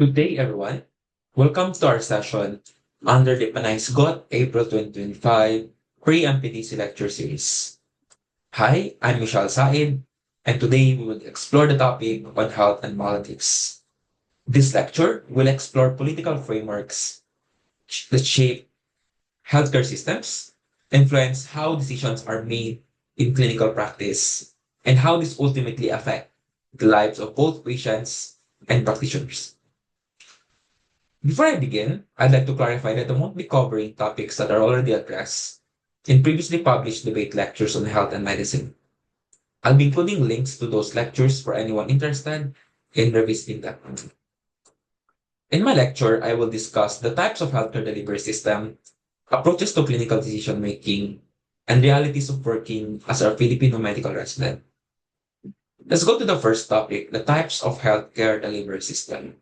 Good day, everyone. Welcome to our session under the Panaisgot April 2025 Pre-MPTC Lecture Series. Hi, I'm Mishaal and today we will explore the topic on health and politics. This lecture will explore political frameworks that shape healthcare systems, influence how decisions are made in clinical practice, and how this ultimately affect the lives of both patients and practitioners. Before I begin, I'd like to clarify that I won't be covering topics that are already addressed in previously published debate lectures on health and medicine. I'll be including links to those lectures for anyone interested in revisiting them. In my lecture, I will discuss the types of healthcare delivery system, approaches to clinical decision making, and realities of working as a Filipino medical resident. Let's go to the first topic, the types of healthcare delivery system.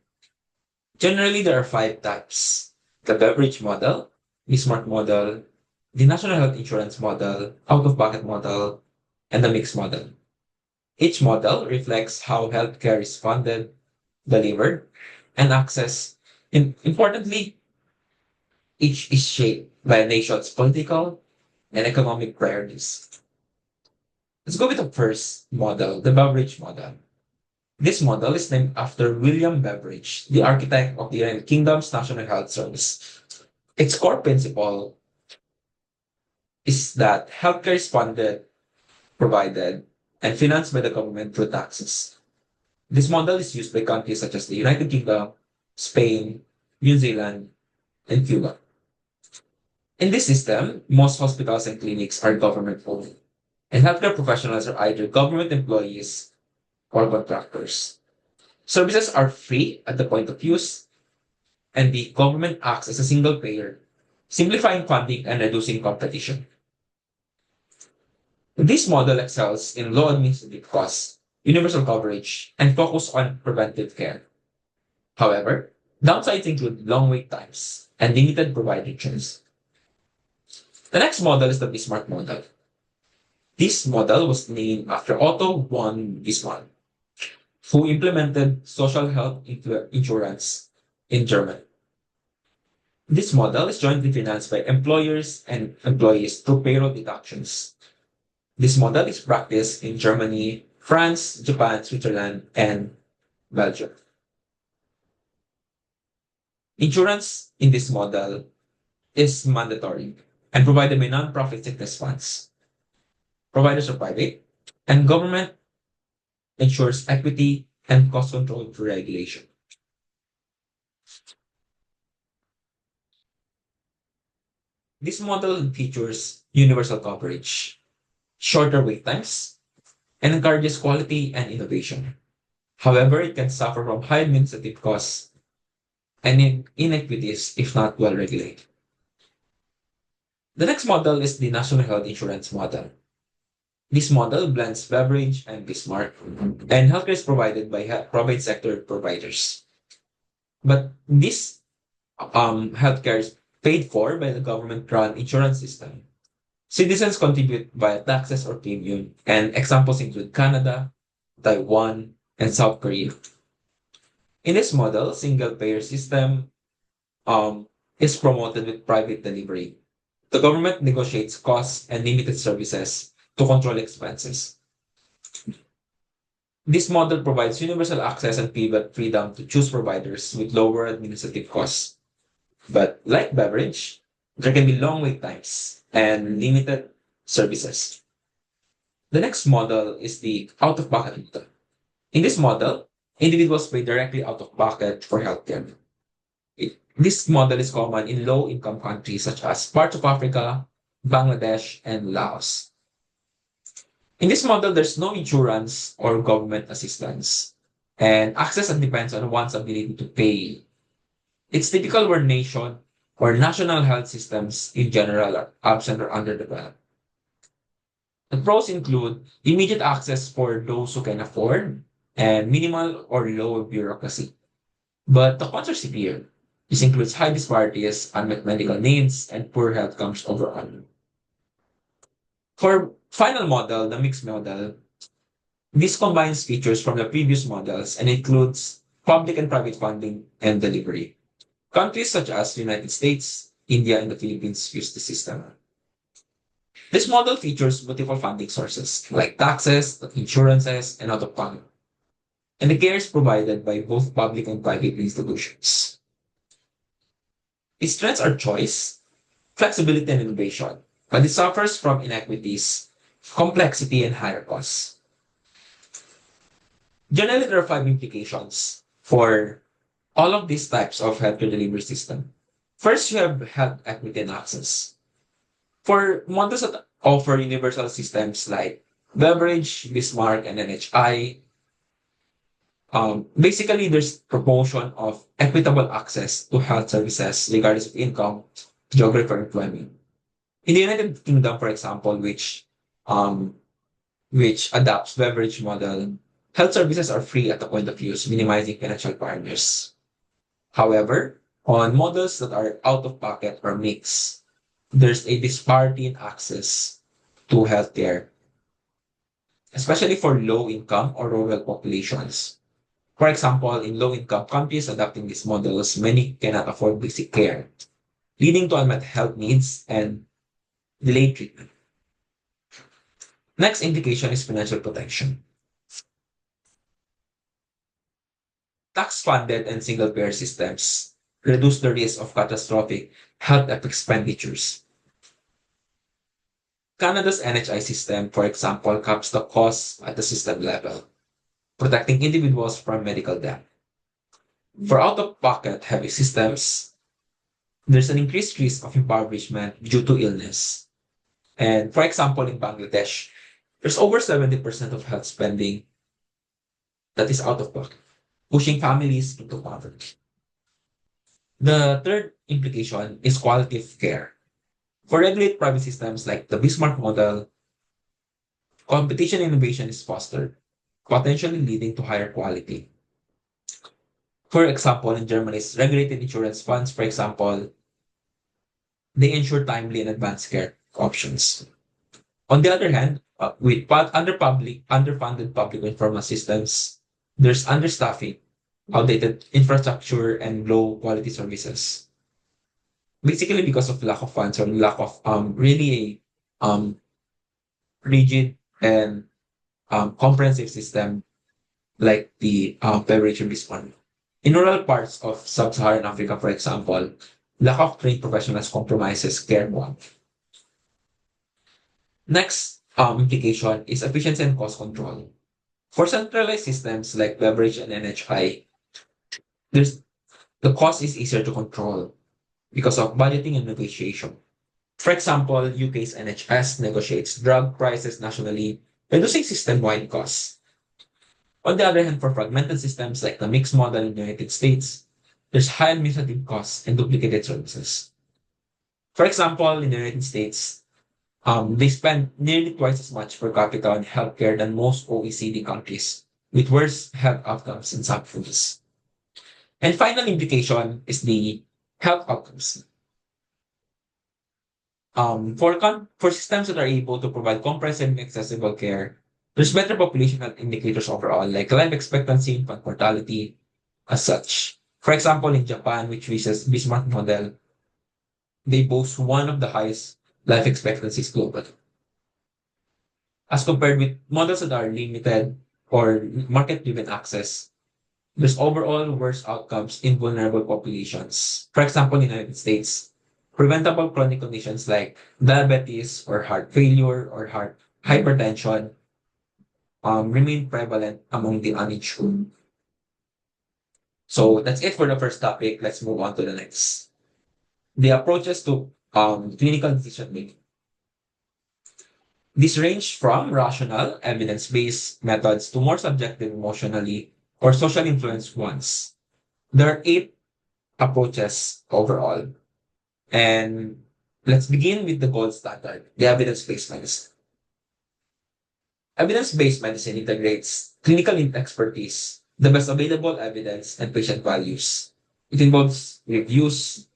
Generally, there are five types: the beverage model, Bismarck model, the national health insurance model, out-of-pocket model, and the mixed model. Each model reflects how healthcare is funded, delivered, and accessed. Importantly, each is shaped by a nation's political and economic priorities. Let's go with the first model, the beverage model. This model is named after William Beveridge, the architect of the United Kingdom's National Health Service. Its core principle is that healthcare is funded, provided, and financed by the government through taxes. This model is used by countries such as the United Kingdom, Spain, New Zealand, and Cuba. In this system, most hospitals and clinics are government owned, and healthcare professionals are either government employees or contractors. Services are free at the point of use, and the government acts as a single payer, simplifying funding and reducing competition. This model excels in low administrative costs, universal coverage, and focus on preventive care. However, downsides include long wait times and limited provider choice. The next model is the Bismarck model. This model was named after Otto von Bismarck, who implemented social health insurance in Germany. This model is jointly financed by employers and employees through payroll deductions. This model is practiced in Germany, France, Japan, Switzerland, and Belgium. Insurance in this model is mandatory and provided by non-profit sickness funds. Providers are private, and government ensures equity and cost control through regulation. This model features universal coverage, shorter wait times, and encourages quality and innovation. However, it can suffer from high administrative costs and inequities if not well regulated. The next model is the national health insurance model. This model blends Beveridge and Bismarck, and healthcare is provided by private sector providers. But this healthcare is paid for by the government-run insurance system. Citizens contribute via taxes or premium, and examples include Canada, Taiwan, and South Korea. In this model, single-payer system is promoted with private delivery. The government negotiates costs and limited services to control expenses. This model provides universal access and freedom to choose providers with lower administrative costs. But like beverage, there can be long wait times and limited services. The next model is the out-of-pocket model. In this model, individuals pay directly out of pocket for healthcare. This model is common in low-income countries such as parts of Africa, Bangladesh, and Laos. In this model, there's no insurance or government assistance, and access depends on one's ability to pay. It's typical where national health systems in general are absent or underdeveloped. The pros include immediate access for those who can afford and minimal or low bureaucracy. But the cons are severe. This includes high disparities, unmet medical needs, and poor health outcomes overall. For final model, the mixed model, this combines features from the previous models and includes public and private funding and delivery. Countries such as the United States, India, and the Philippines use the system. This model features multiple funding sources like taxes, insurances, and out-of-pocket. And the care is provided by both public and private institutions. Its strengths are choice, flexibility, and innovation, but it suffers from inequities, complexity, and higher costs. Generally, there are five implications for all of these types of healthcare delivery system. First, you have health equity and access. For models that offer universal systems like Beverage, Bismarck, and NHI, basically there's promotion of equitable access to health services regardless of income, geography, or employment. In the United Kingdom, for example, um, which adopts beverage model, health services are free at the point of use, minimizing financial barriers. However, on models that are out of pocket or mixed, there's a disparity in access to healthcare, especially for low income or rural populations. For example, in low income countries adopting these models, many cannot afford basic care, leading to unmet health needs and delayed treatment. Next indication is financial protection. Tax funded and single payer systems reduce the risk of catastrophic health expenditures. Canada's NHI system, for example, caps the costs at the system level, protecting individuals from medical debt. For out of pocket heavy systems, there's an increased risk of impoverishment due to illness. And for example, in Bangladesh, there's over 70% of health spending that is out of pocket, pushing families into poverty. The third implication is quality of care. For regulated private systems like the Bismarck model, competition innovation is fostered, potentially leading to higher quality. For example, in Germany's regulated insurance funds, for example, they ensure timely and advanced care options. On the other hand, with underfunded public informal systems, there's understaffing, outdated infrastructure, and low quality services. Basically, because of lack of funds or lack of really a rigid and comprehensive system like the beverage service one. In rural parts of sub-Saharan Africa, for example, lack of trained professionals compromises care quality. Next implication is efficiency and cost control. For centralized systems like beverage and NHI, there's the cost is easier to control because of budgeting and negotiation. For example, UK's NHS negotiates drug prices nationally, reducing system-wide costs. On the other hand, for fragmented systems like the mixed model in the United States, there's high administrative costs and duplicated services. For example, in the United States, they spend nearly twice as much per capita on healthcare than most OECD countries, with worse health outcomes in some countries. And final implication is the health outcomes. For systems that are able to provide comprehensive and accessible care, there's better population health indicators overall, like life expectancy, infant mortality, as such. For example, in Japan, which uses Bismarck model, they boast one of the highest life expectancies globally. As compared with models that are limited or market-driven access, there's overall worse outcomes in vulnerable populations. For example, in the United States, preventable chronic conditions like diabetes or heart failure or heart hypertension remain prevalent among the uninsured. So that's it for the first topic. Let's move on to the next. The approaches to clinical decision making. These range from rational, evidence-based methods to more subjective, emotionally, or social influence ones. There are eight approaches overall. And let's begin with the gold standard, the evidence-based medicine. Evidence-based medicine integrates clinical expertise, the best available evidence, and patient values. It involves reviews,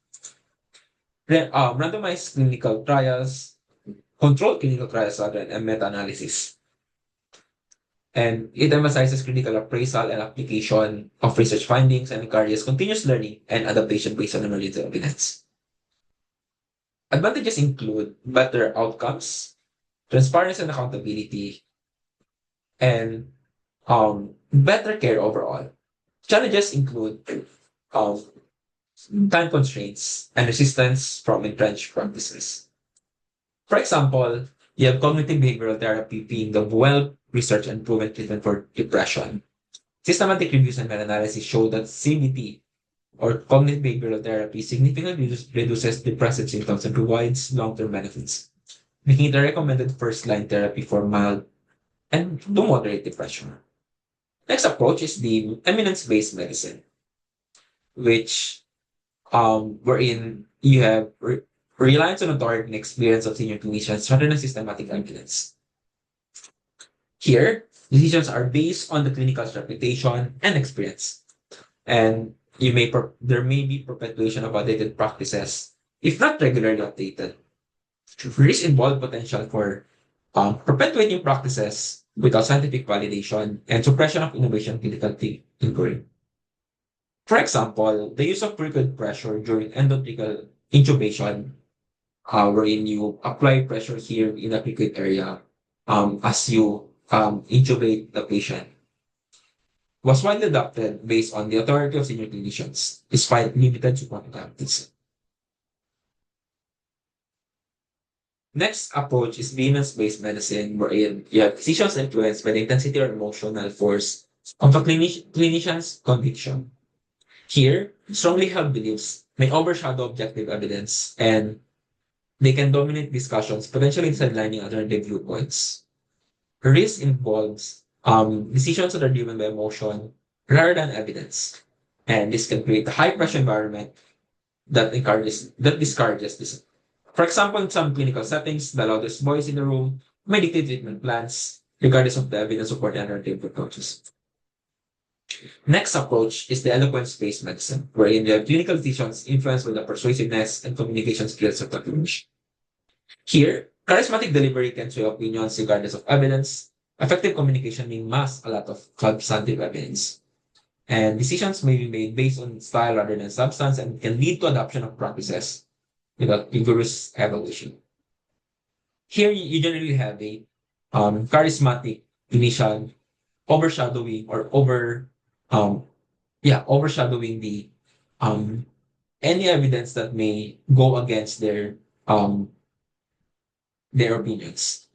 randomized clinical trials, controlled clinical trials rather, and meta-analysis. And it emphasizes critical appraisal and application of research findings and encourages continuous learning and adaptation based on emerging evidence. Advantages include better outcomes, transparency and accountability, and better care overall. Challenges include um, time constraints and resistance from entrenched practices. For example, you have cognitive behavioral therapy being the well-researched and proven treatment for depression. Systematic reviews and meta-analysis show that CBT or cognitive behavioral therapy significantly reduces depressive symptoms and provides long-term benefits, making it a recommended first-line therapy for mild and to moderate depression. Next approach is the eminence-based medicine, which wherein you have reliance on authority and experience of senior clinicians rather than systematic evidence. Here, decisions are based on the clinical's reputation and experience, and there may be perpetuation of outdated practices if not regularly updated. Risks involve potential for perpetuating practices without scientific validation and suppression of innovation clinical inquiry. For example, the use of frequent pressure during endotracheal intubation, wherein you apply pressure here in the cricket area as you intubate the patient, was widely adopted based on the authority of senior clinicians, despite limited support practice. Next approach is evidence-based medicine, wherein you have decisions influenced by the intensity or emotional force of a clinician's conviction. Here, strongly held beliefs may overshadow objective evidence and they can dominate discussions, potentially sidelining alternative viewpoints. Risk involves decisions that are driven by emotion rather than evidence. And this can create a high pressure environment that discourages this. For example, in some clinical settings, the loudest voice in the room may dictate treatment plans, regardless of the evidence supporting alternative approaches. Next approach is the eloquence-based medicine, wherein you have clinical decisions influenced by the persuasiveness and communication skills of the clinician. Here, charismatic delivery can sway opinions regardless of evidence. Effective communication may mask a lot of substantive evidence. And decisions may be made based on style rather than substance and can lead to adoption of practices without rigorous evaluation. Here, you generally have a charismatic clinician overshadowing or overshadowing the um, any evidence that may go against their opinions.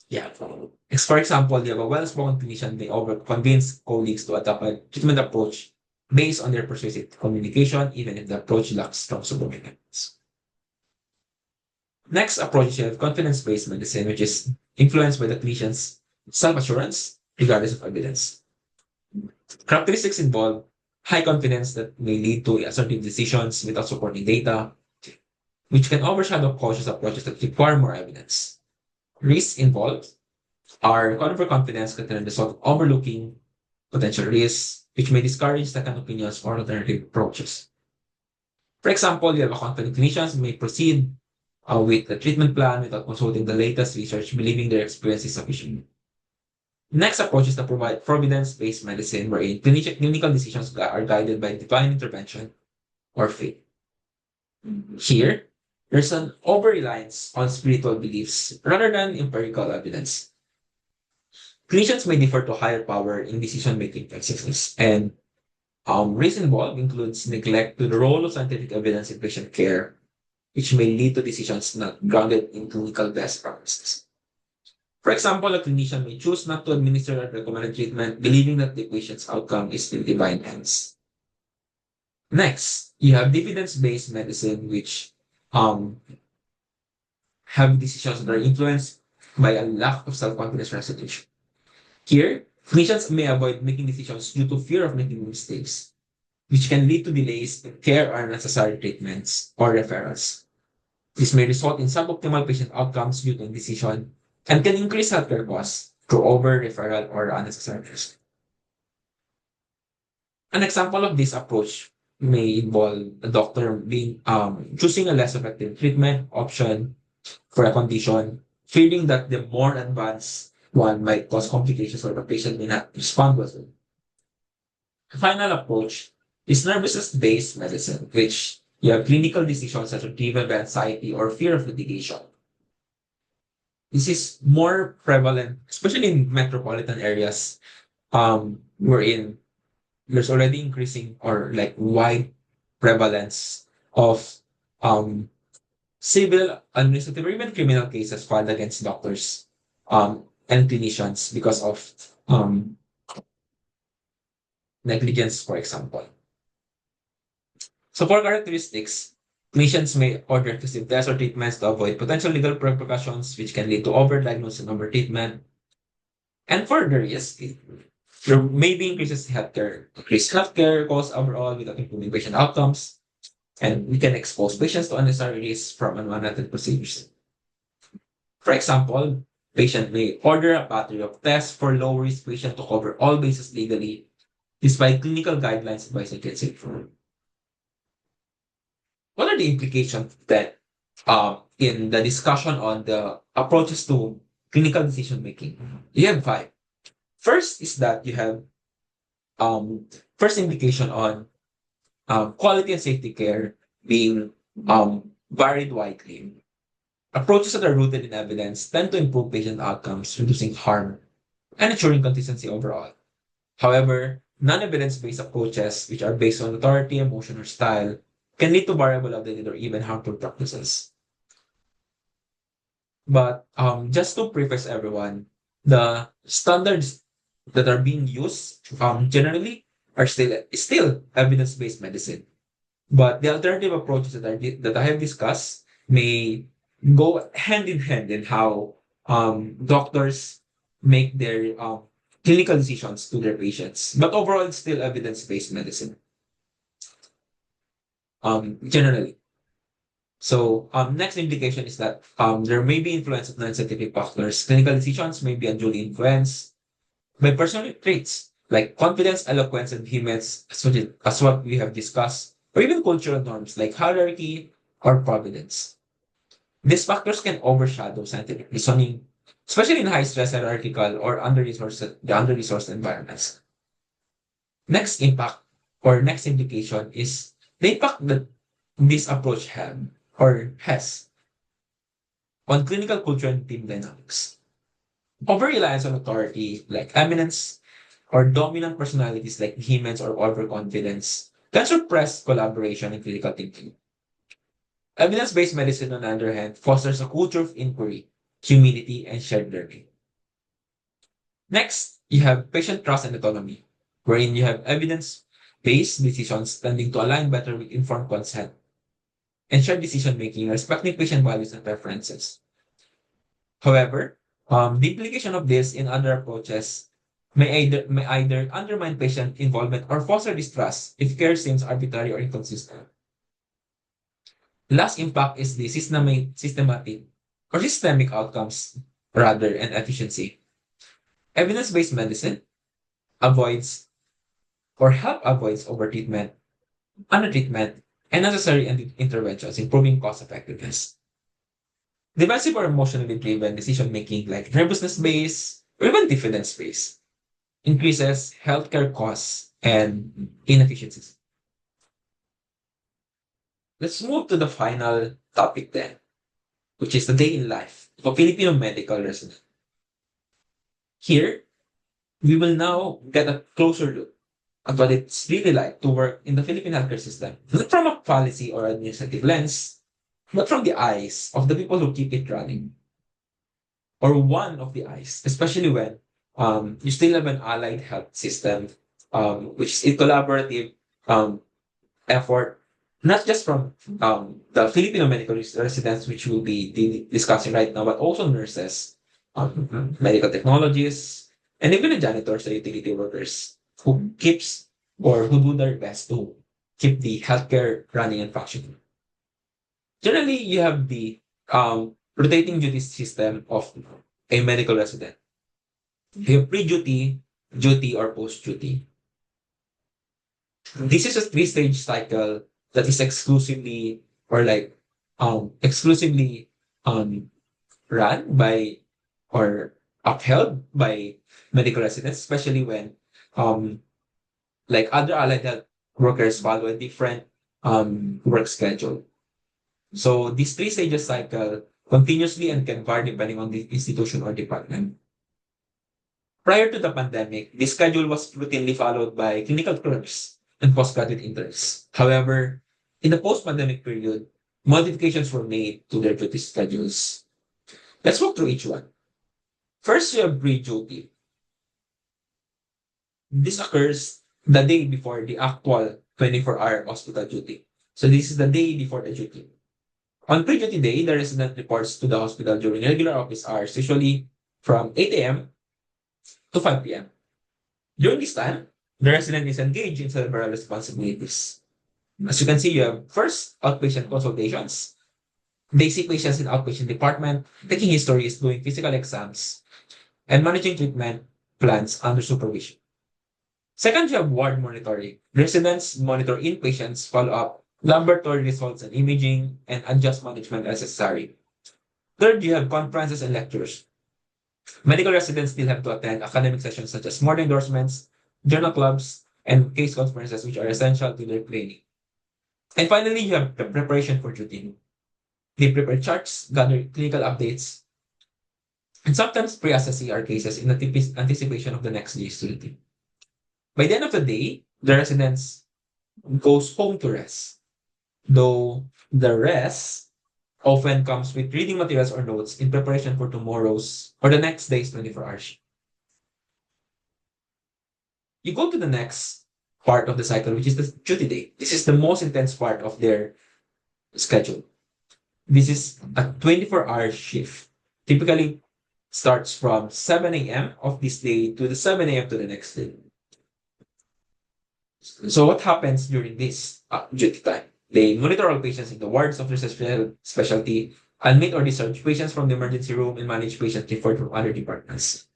Yeah. For example, you have a well-spoken clinician, they over convince colleagues to adopt a treatment approach based on their persuasive communication, even if the approach lacks strong supporting evidence. Next approach, you have confidence-based medicine, which is influenced by the clinician's self-assurance, regardless of evidence. Characteristics involve high confidence that may lead to assertive decisions without supporting data, which can overshadow cautious approaches that require more evidence. Risks involved are overconfidence that can result in overlooking potential risks, which may discourage second opinions or alternative approaches. For example, you have a confident clinicians who may proceed with the treatment plan without consulting the latest research, believing their experience is sufficient. Next approach is the providence-based medicine, wherein clinical decisions are guided by divine intervention or faith. Here, there's an over-reliance on spiritual beliefs rather than empirical evidence. Clinicians may defer to higher power in decision-making processes, and risk involved includes neglect to the role of scientific evidence in patient care, which may lead to decisions not grounded in clinical best practices. For example, a clinician may choose not to administer a recommended treatment, believing that the patient's outcome is in divine hands. Next, you have evidence-based medicine, which um, have decisions that are influenced by a lack of self-confidence resolution. Here, clinicians may avoid making decisions due to fear of making mistakes, which can lead to delays in care or unnecessary treatments or referrals. This may result in suboptimal patient outcomes due to indecision and can increase healthcare costs through over-referral or unnecessary risk. An example of this approach may involve a doctor being choosing a less effective treatment option for a condition, feeling that the more advanced one might cause complications or the patient may not respond well. The final approach is nervous system-based medicine, which you have clinical decisions that are driven by anxiety or fear of litigation. This is more prevalent, especially in metropolitan areas, wherein there's already increasing or like wide prevalence of um, civil, administrative, or even criminal cases filed against doctors and clinicians because of um, negligence, for example. So for characteristics, clinicians may order excessive tests or treatments to avoid potential legal repercussions, which can lead to overdiagnosis and overtreatment. And for the risk, there may be increased healthcare costs overall without improving patient outcomes, and we can expose patients to unnecessary risks from unwanted procedures. For example, patient may order a battery of tests for low-risk patient to cover all bases legally, despite clinical guidelines advising against it. What are the implications then in the discussion on the approaches to clinical decision making? You have five. First is that you have first indication on quality and safety care being varied widely. Approaches that are rooted in evidence tend to improve patient outcomes, reducing harm and ensuring consistency overall. However, non-evidence-based approaches, which are based on authority, emotion, or style, can lead to variable outdated or even harmful practices. But just to preface everyone, the standards that are being used generally are still evidence-based medicine. But the alternative approaches that I have discussed may go hand in hand in how doctors make their clinical decisions to their patients. But overall, it's still evidence-based medicine generally. So next implication is that there may be influence of non-scientific factors. Clinical decisions may be unduly influenced by personal traits like confidence, eloquence, and vehemence, as what we have discussed, or even cultural norms like hierarchy or providence. These factors can overshadow scientific reasoning, especially in high-stress, hierarchical, or under-resourced environments. Next impact or next implication is the impact that this approach have or has on clinical culture and team dynamics. Over-reliance on authority, like eminence, or dominant personalities like vehemence or overconfidence, can suppress collaboration and critical thinking. Evidence-based medicine, on the other hand, fosters a culture of inquiry, humility, and shared learning. Next, you have patient trust and autonomy, wherein you have evidence-based decisions tending to align better with informed consent and shared decision-making, respecting patient values and preferences. However, the implication of this in other approaches may either undermine patient involvement or foster distrust if care seems arbitrary or inconsistent. Last impact is the systematic or systemic outcomes rather and efficiency. Evidence-based medicine avoids or help avoids overtreatment, undertreatment, and necessary interventions, improving cost effectiveness. Divisive or emotionally driven decision making like nervousness based or even diffidence based increases healthcare costs and inefficiencies. Let's move to the final topic then, which is the day in life of a Filipino medical resident. Here, we will now get a closer look at what it's really like to work in the Philippine healthcare system, not from a policy or administrative lens, but from the eyes of the people who keep it running, or one of the eyes, especially when you still have an allied health system, which is a collaborative um, effort, not just from the Filipino medical residents, which we'll be discussing right now, but also nurses, medical technologists, and even the janitors, the utility workers who keeps or who do their best to keep the healthcare running and functioning. Generally, you have the rotating duty system of a medical resident. You have pre-duty, duty, or post-duty. This is a three-stage cycle that is exclusively or like exclusively run by or upheld by medical residents, especially when um, like other allied health workers follow a different work schedule. So this three stages cycle continuously and can vary depending on the institution or department. Prior to the pandemic, this schedule was routinely followed by clinical clerks and postgraduate interns. However, in the post-pandemic period, modifications were made to their duty schedules. Let's walk through each one. First, you have pre-duty. This occurs the day before the actual 24-hour hospital duty. So this is the day before the duty. On pre-duty day, the resident reports to the hospital during regular office hours, usually from 8 a.m. to 5 p.m. During this time, the resident is engaged in several responsibilities. As you can see, you have first outpatient consultations. They see patients in outpatient department, taking histories, doing physical exams, and managing treatment plans under supervision. Second, you have ward monitoring. Residents monitor inpatients, follow up laboratory results and imaging, and adjust management as necessary. Third, you have conferences and lectures. Medical residents still have to attend academic sessions such as morning endorsements, journal clubs, and case conferences, which are essential to their training. And finally, you have the preparation for duty. They prepare charts, gather clinical updates, and sometimes pre-assess CR cases in anticipation of the next day's duty. By the end of the day, the residents goes home to rest, though the rest often comes with reading materials or notes in preparation for tomorrow's or the next day's 24 hours. You go to the next part of the cycle, which is the duty day. This is the most intense part of their schedule. This is a 24-hour shift. Typically starts from 7 a.m. of this day to the 7 a.m. to the next day. So what happens during this duty time? They monitor all patients in the wards of their specialty, admit or discharge patients from the emergency room, and manage patients referred from other departments.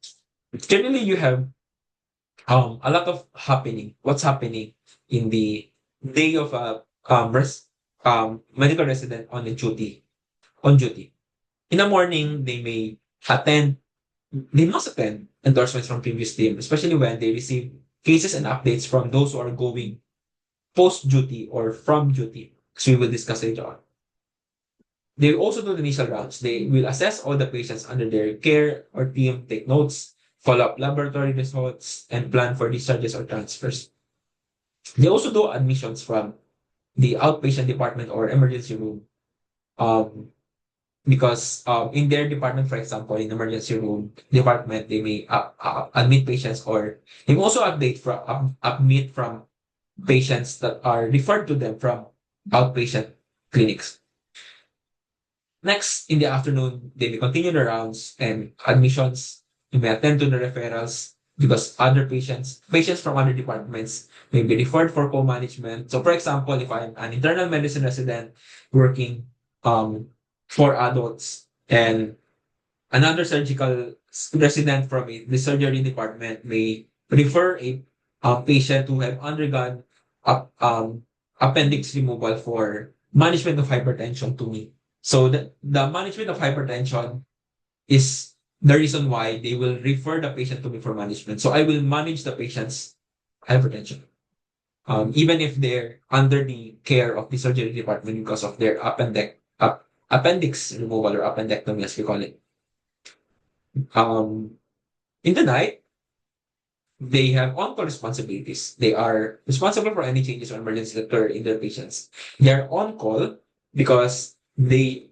Generally, you have a lot of happening. What's happening in the day of a medical resident on duty. In the morning, they must attend endorsements from previous team, especially when they receive cases and updates from those who are going post duty or from duty. So we will discuss later on. They also do the initial rounds. They will assess all the patients under their care or team, take notes, follow up laboratory results, and plan for discharges or transfers. They also do admissions from the outpatient department or emergency room. Because in their department, for example, in emergency room department, they may admit patients or they may also admit from patients that are referred to them from outpatient clinics. Next, in the afternoon, they may continue the rounds and admissions. You may attend to the referrals because patients from other departments may be referred for co-management. So, for example, if I'm an internal medicine resident working um, for adults and another surgical resident from the surgery department may refer a patient who have undergone appendix removal for management of hypertension to me. So the management of hypertension is the reason why they will refer the patient to me for management. So I will manage the patient's hypertension. Even if they're under the care of the surgery department because of their appendix removal or appendectomy, as we call it. Um, in the night, they have on-call responsibilities. They are responsible for any changes or emergencies that occur in their patients. They are on call because they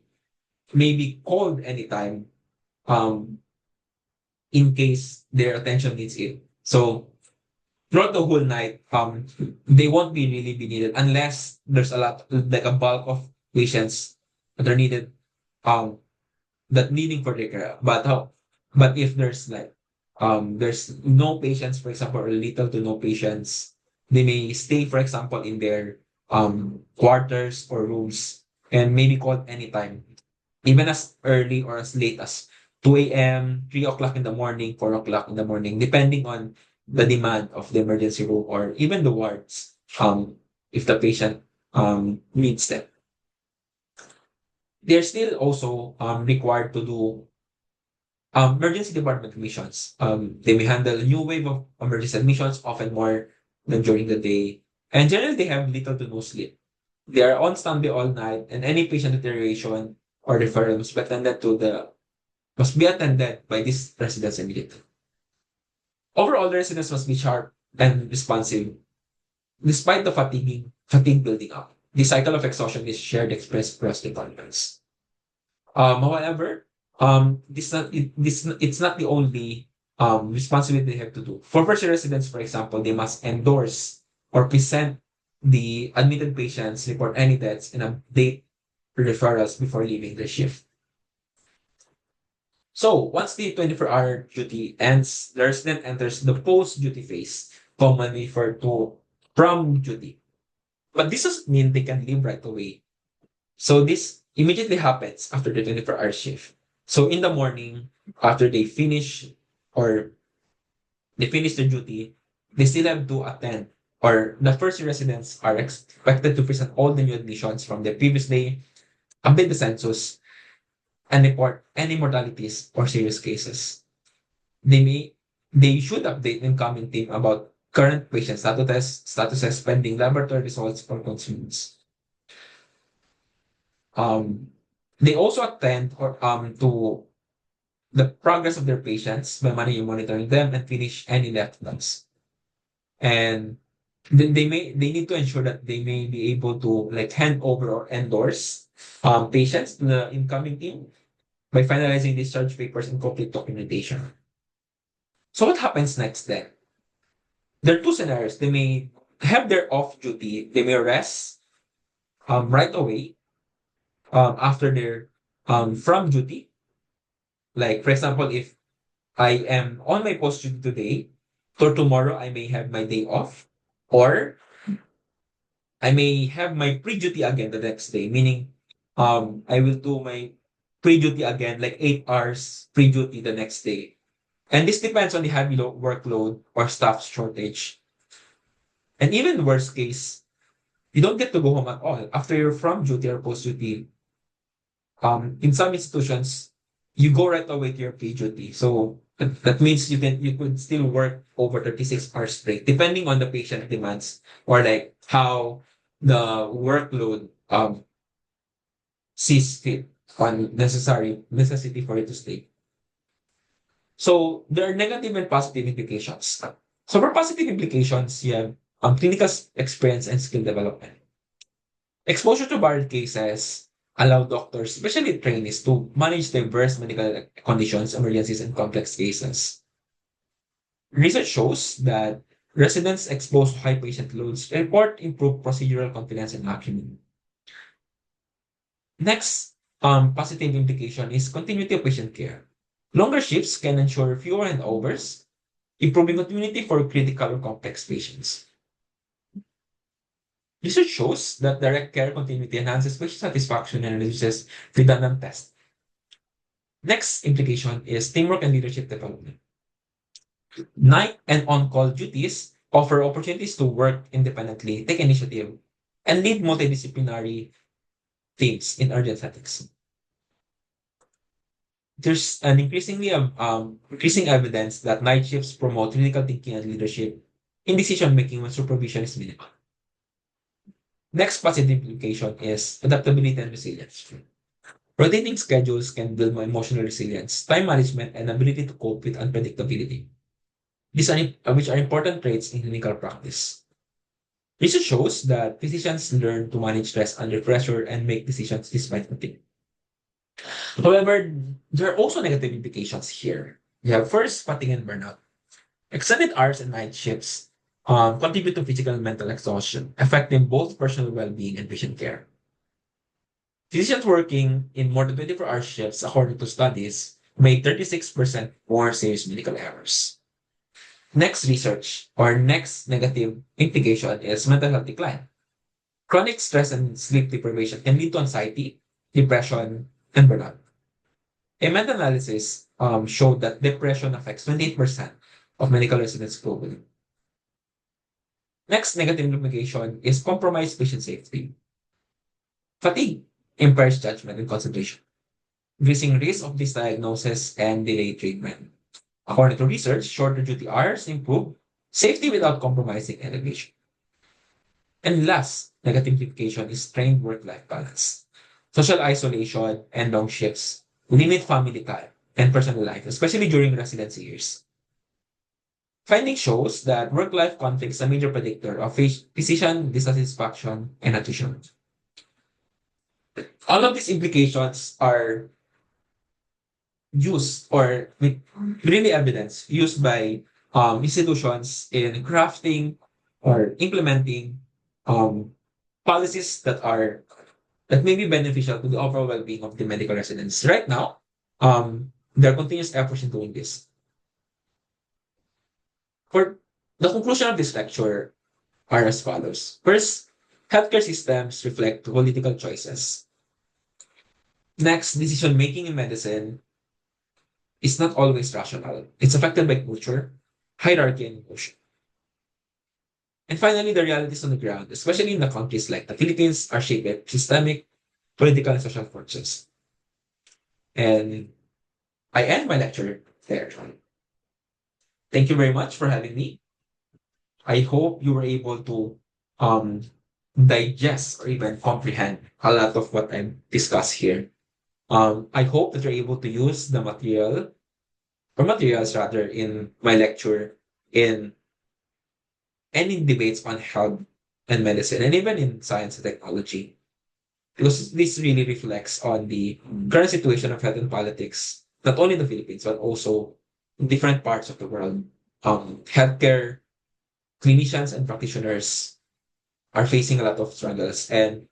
may be called anytime um, in case their attention needs it. So throughout the whole night, they won't be really be needed unless there's a lot, like a bulk of patients that are needed, um, that needing for their care. But if there's no patients, for example, or little to no patients, they may stay, for example, in their quarters or rooms and may be called anytime, even as early or as late as 2 a.m., 3 o'clock in the morning, 4 o'clock in the morning, depending on the demand of the emergency room or even the wards, if the patient needs them. They're still also required to do Emergency department admissions. They may handle a new wave of emergency admissions, often more than during the day. And generally, they have little to no sleep. They are on standby all night, and any patient deterioration or referral must be attended by these residents immediately. Overall, the residents must be sharp and responsive, despite the fatigue building up. The cycle of exhaustion is shared experience across departments. However, it's not the only responsibility they have to do. For first year residents, for example, they must endorse or present the admitted patients, report any deaths, and update referrals before leaving the shift. So once the 24-hour duty ends, the resident enters the post-duty phase, commonly referred to from duty. But this doesn't mean they can leave right away. So this immediately happens after the 24-hour shift. So in the morning, after or they finish their duty, they still have to attend, or the first year residents are expected to present all the new admissions from the previous day, update the census, and report any mortalities or serious cases. They may they should update the incoming team about current patient statuses, pending laboratory results, or concerns. Um, they also attend to the progress of their patients by monitoring them and finish any left ones. And they need to ensure that they may be able to like hand over or endorse patients to the incoming team by finalizing discharge papers and complete documentation. So what happens next then? There are two scenarios. They may have their off duty. They may rest right away after their from duty. Like for example, if I am on my post duty today, for tomorrow I may have my day off, or I may have my pre-duty again the next day, meaning I will do my pre-duty again, like 8 hours pre-duty the next day. And this depends on the heavy workload or staff shortage. And even worst case, you don't get to go home at all. After you're from duty or post duty, in some institutions, you go right away to your pre-duty. So that means you could still work over 36 hours straight, depending on the patient demands or like how the workload sees fit on necessity for you to stay. So there are negative and positive implications. So for positive implications, you have clinical experience and skill development. Exposure to viral cases allow doctors, especially trainees, to manage diverse medical conditions, emergencies, and complex cases. Research shows that residents exposed to high patient loads report improved procedural confidence and acumen. Next, positive implication is continuity of patient care. Longer shifts can ensure fewer handovers, improving continuity for critical or complex patients. Research shows that direct care continuity enhances patient satisfaction and reduces redundant tests. Next implication is teamwork and leadership development. Night and on-call duties offer opportunities to work independently, take initiative, and lead multidisciplinary teams in urgent settings. There's an increasing evidence that night shifts promote clinical thinking and leadership in decision making when supervision is minimal. Next positive implication is adaptability and resilience. Rotating schedules can build more emotional resilience, time management, and ability to cope with unpredictability. Which are important traits in clinical practice. Research shows that physicians learn to manage stress under pressure and make decisions despite fatigue. However, there are also negative implications here. You have first fatigue and burnout. Extended hours and night shifts contribute to physical and mental exhaustion, affecting both personal well-being and patient care. Physicians working in more than 24-hour shifts, according to studies, make 36% more serious medical errors. Next negative implication is mental health decline. Chronic stress and sleep deprivation can lead to anxiety, depression, and burnout. A meta analysis showed that depression affects 28% of medical residents globally. Next negative implication is compromised patient safety. Fatigue impairs judgment and concentration. increasing risk of misdiagnosis and delayed treatment. According to research, shorter duty hours improve safety without compromising elevation. And last negative implication is strained work-life balance. Social isolation and long shifts limit family time and personal life, especially during residency years. Finding shows that work-life conflict is a major predictor of physician dissatisfaction and attrition. All of these implications are used or with really evidence used by institutions in crafting or implementing um, policies that may be beneficial to the overall well-being of the medical residents. Right now, there are continuous efforts in doing this. For the conclusion of this lecture are as follows. First, healthcare systems reflect political choices. Next, decision making in medicine is not always rational. It's affected by culture, hierarchy, and emotion. And finally, the realities on the ground, especially in the countries like the Philippines, are shaped by systemic, political, and social forces. And I end my lecture there. Thank you very much for having me. I hope you were able to um, digest or even comprehend a lot of what I discussed here. I hope that you're able to use the material or materials rather in my lecture in any debates on health and medicine and even in science and technology. Because this really reflects on the current situation of health and politics, not only in the Philippines, but also in different parts of the world. Healthcare clinicians and practitioners are facing a lot of struggles, and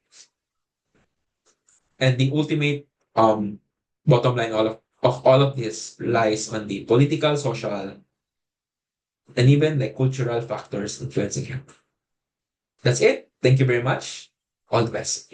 the ultimate bottom line of all of this lies on the political, social, and even like cultural factors influencing him. That's it. Thank you very much. All the best.